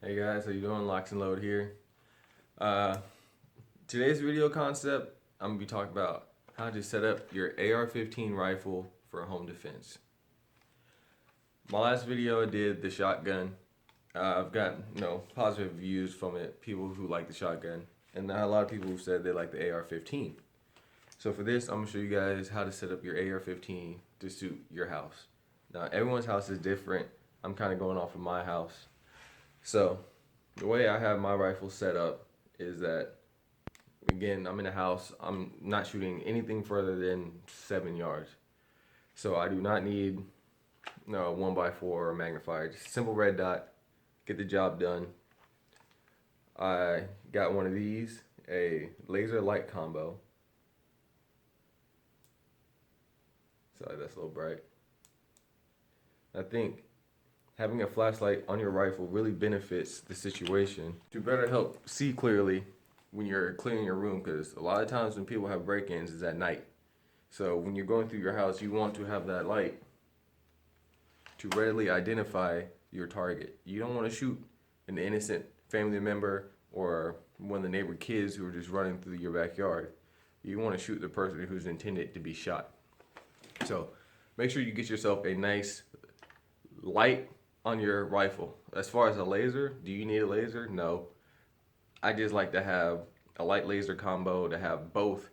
Hey guys, how you doing? LocsNLoad here. Uh, Today's video concept, I'm gonna be talking about how to set up your AR-15 rifle for home defense. My last video I did the shotgun. I've got positive views from it. People who like the shotgun, and a lot of people who said they like the AR-15. So for this, I'm gonna show you guys how to set up your AR-15 to suit your house. Now everyone's house is different. I'm kind of going off of my house. So the way I have my rifle set up is that, again, I'm in a house. I'm not shooting anything further than 7 yards. So I do not need a 1x4 or a magnifier. Just simple red dot, get the job done. I got one of these, a laser light combo. Sorry, that's a little bright. I think having a flashlight on your rifle really benefits the situation to better help see clearly when you're clearing your room, because a lot of times when people have break-ins is at night. So when you're going through your house, you want to have that light to readily identify your target. You don't want to shoot an innocent family member or one of the neighbor kids who are just running through your backyard. You want to shoot the person who's intended to be shot. So make sure you get yourself a nice light on your rifle. As far as a laser, do you need a laser? No. I just like to have a light laser combo to have both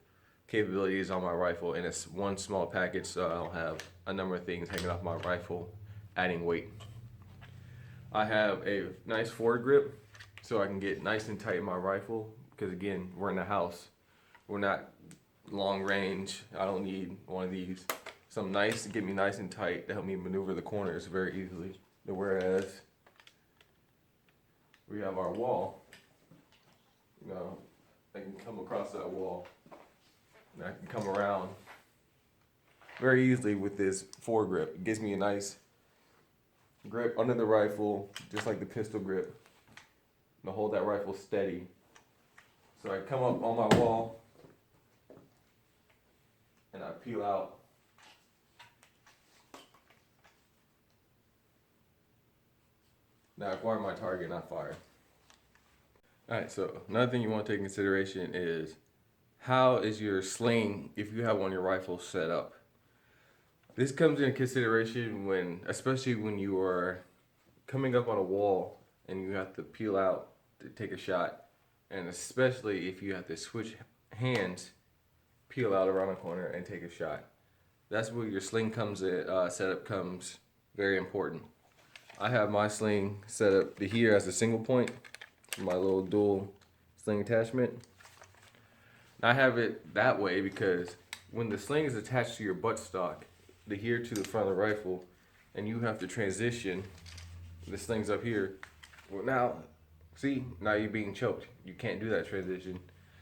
capabilities on my rifle in one small package, so I don't have a number of things hanging off my rifle adding weight. I have a nice foregrip so I can get nice and tight in my rifle, because again, we're in the house. We're not long range. I don't need one of these. Something nice to get me nice and tight to help me maneuver the corners very easily. Whereas we have our wall, I can come across that wall and I can come around very easily with this foregrip. It gives me a nice grip under the rifle, just like the pistol grip, and to hold that rifle steady. So I come up on my wall and I peel out. Now I acquire my target and I fire. Alright, so another thing you want to take into consideration is how is your sling, if you have one of your rifles, set up. This comes into consideration especially when you are coming up on a wall and you have to peel out to take a shot, and especially if you have to switch hands, peel out around a corner and take a shot. That's where your sling setup comes very important. I have my sling set up to here as a single point, my little dual sling attachment. I have it that way because when the sling is attached to your buttstock, to here to the front of the rifle, and you have to transition, the sling's up here. Well, now you're being choked. You can't do that transition.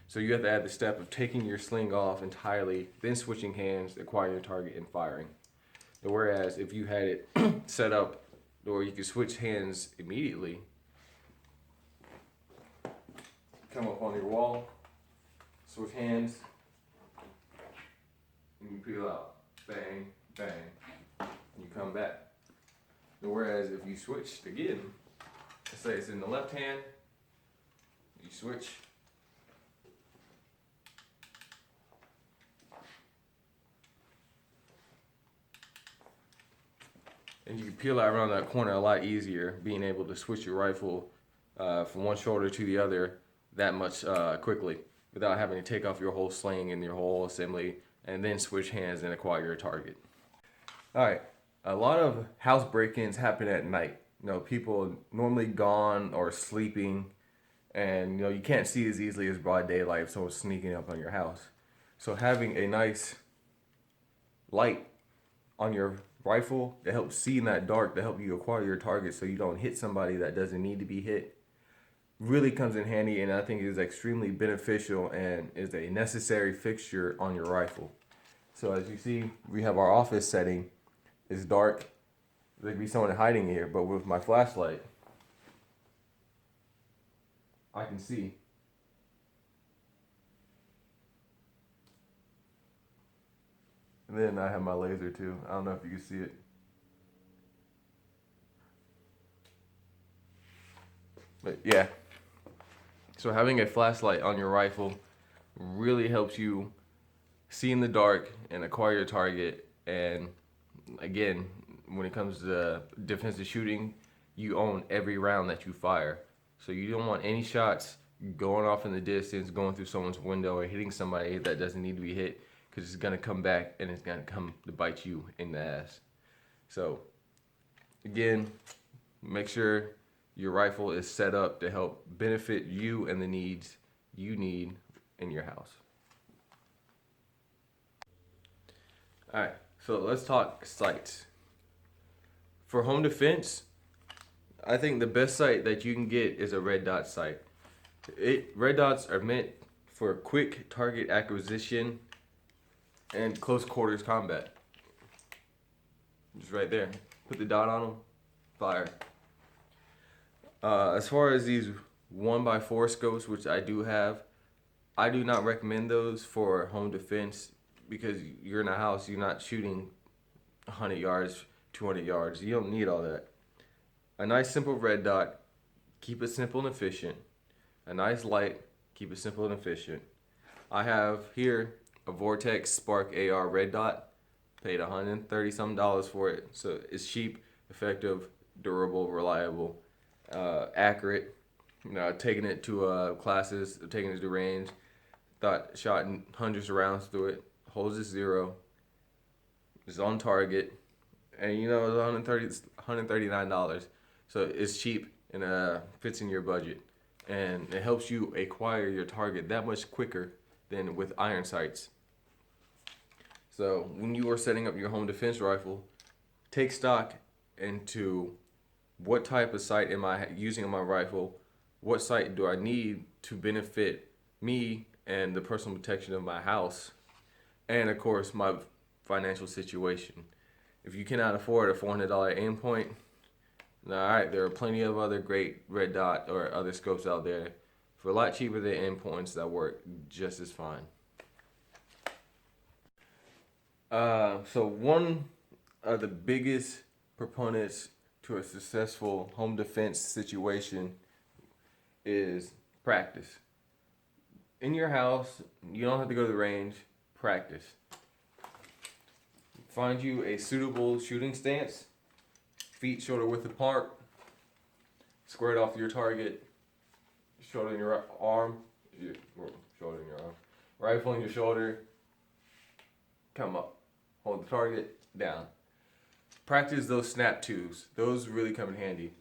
So you have to add the step of taking your sling off entirely, then switching hands, acquiring your target, and firing. Whereas if you had it set up or you can switch hands immediately, come up on your wall, switch hands, and you peel out. Bang, bang, and you come back. Whereas if you switched again, let's say it's in the left hand, you switch, and you can peel out around that corner a lot easier, being able to switch your rifle from one shoulder to the other that much quickly without having to take off your whole sling and your whole assembly and then switch hands and acquire your target. Alright, a lot of house break-ins happen at night. People normally gone or sleeping, and you can't see as easily as broad daylight if someone's sneaking up on your house. So having a nice light on your rifle to help see in that dark, to help you acquire your target so you don't hit somebody that doesn't need to be hit, really comes in handy, and I think is extremely beneficial and is a necessary fixture on your rifle. So as you see, we have our office setting. It's dark. There could be someone hiding here, but with my flashlight, I can see. And then I have my laser too. I don't know if you can see it. But yeah, so having a flashlight on your rifle really helps you see in the dark and acquire your target. And again, when it comes to defensive shooting, you own every round that you fire. So you don't want any shots going off in the distance, going through someone's window or hitting somebody that doesn't need to be hit, because it's going to come back and it's going to come to bite you in the ass. So again, make sure your rifle is set up to help benefit you and the needs you need in your house. All right, so let's talk sights. For home defense, I think the best sight that you can get is a red dot sight. Red dots are meant for quick target acquisition and close quarters combat. Just right there. Put the dot on them, fire. As far as these 1x4 scopes, which I do have, I do not recommend those for home defense, because you're in a house, you're not shooting 100 yards, 200 yards. You don't need all that. A nice simple red dot, keep it simple and efficient. A nice light, keep it simple and efficient. I have here a Vortex Spark AR red dot. Paid $130 some for it. So it's cheap, effective, durable, reliable, accurate. You know, taking it to classes, taking it to range. Shot hundreds of rounds through it. Holds its zero. It's on target. And you know, it's $139. So it's cheap and fits in your budget. And it helps you acquire your target that much quicker than with iron sights. So when you are setting up your home defense rifle, take stock into what type of sight am I using on my rifle, what sight do I need to benefit me and the personal protection of my house, and of course my financial situation. If you cannot afford a $400 aim point, all right, there are plenty of other great red dot or other scopes out there for a lot cheaper than aim points that work just as fine. So one of the biggest proponents to a successful home defense situation is practice. In your house, you don't have to go to the range, practice. Find you a suitable shooting stance, feet shoulder width apart, squared off your target, shoulder in your arm, shoulder in your arm, rifle in your shoulder, come up. Hold the target down. Practice those snap twos. Those really come in handy.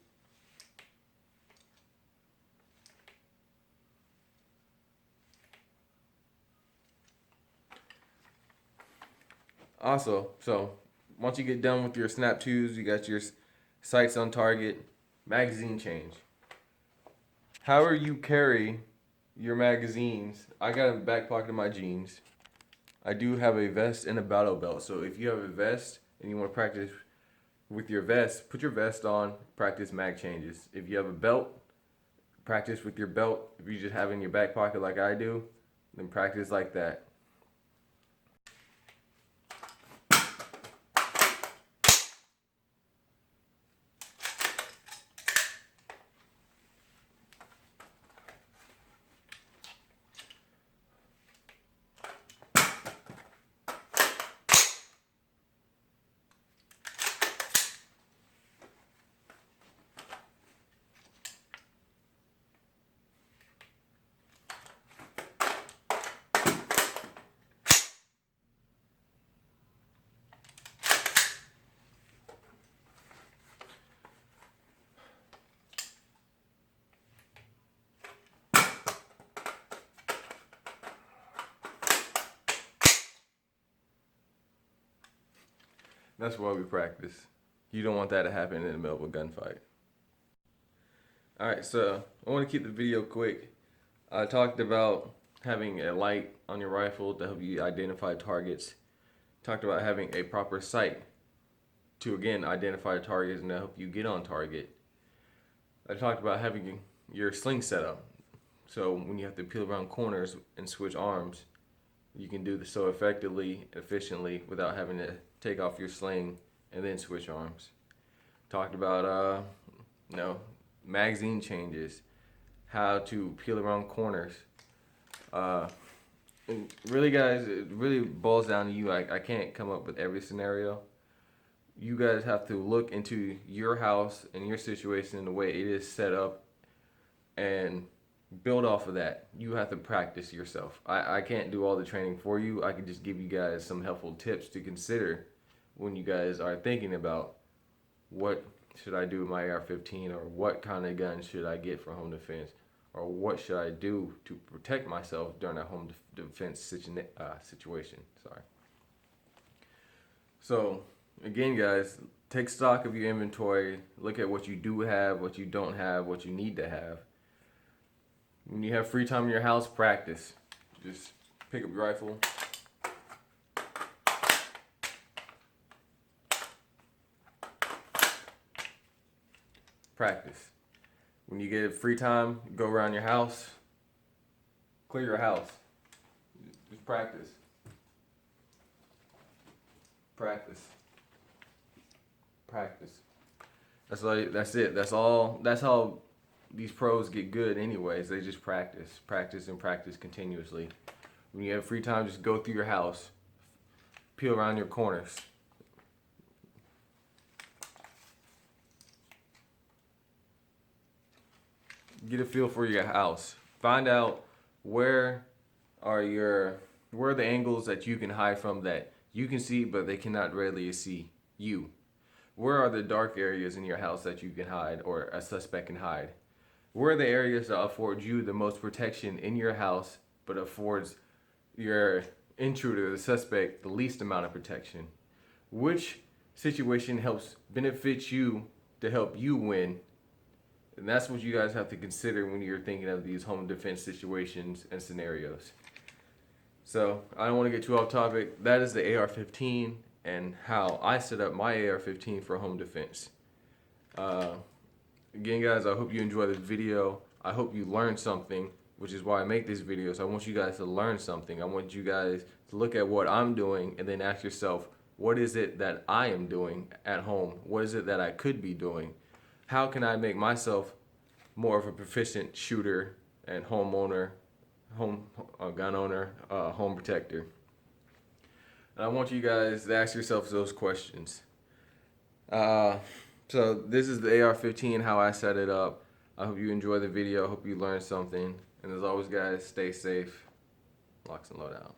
Also, so once you get done with your snap twos, you got your sights on target, magazine change. However you carry your magazines, I got a back pocket in my jeans. I do have a vest and a battle belt. So if you have a vest and you want to practice with your vest, put your vest on, practice mag changes. If you have a belt, practice with your belt. If you just have it in your back pocket like I do, then practice like that. That's why we practice. You don't want that to happen in the middle of a gunfight. Alright, so I want to keep the video quick. I talked about having a light on your rifle to help you identify targets. Talked about having a proper sight to, again, identify targets and to help you get on target. I talked about having your sling set up. So when you have to peel around corners and switch arms, you can do this so effectively, efficiently, without having to take off your sling and then switch arms. Talked about magazine changes. how to peel around corners. And really, guys, it really boils down to you. I can't come up with every scenario. You guys have to look into your house and your situation and the way it is set up and build off of that. You have to practice yourself. I can't do all the training for you. I can just give you guys some helpful tips to consider when you guys are thinking about what should I do with my AR-15, or what kind of gun should I get for home defense, or what should I do to protect myself during a home defense situation. Sorry. So again, guys, take stock of your inventory. Look at what you do have, what you don't have, what you need to have. When you have free time in your house, practice. Just pick up your rifle. Practice. When you get free time, go around your house. Clear your house. Just practice. Practice. Practice. That's it. That's all. That's how these pros get good anyways. They just practice. Practice and practice continuously. When you have free time, just go through your house. Peel around your corners. Get a feel for your house. Find out where are the angles that you can hide from, that you can see but they cannot readily see you. Where are the dark areas in your house that you can hide, or a suspect can hide? Where are the areas that afford you the most protection in your house but affords your intruder, the suspect, the least amount of protection? Which situation helps benefit you to help you win? And that's what you guys have to consider when you're thinking of these home defense situations and scenarios. So I don't want to get too off topic. That is the AR-15 and how I set up my AR-15 for home defense. Again, guys, I hope you enjoy this video. I hope you learned something, which is why I make these videos. I want you guys to learn something. I want you guys to look at what I'm doing and then ask yourself, what is it that I am doing at home? What is it that I could be doing? How can I make myself more of a proficient shooter and homeowner, gun owner, home protector? And I want you guys to ask yourselves those questions. So this is the AR-15, how I set it up. I hope you enjoy the video. I hope you learned something. And as always, guys, stay safe. LocsNLoad out.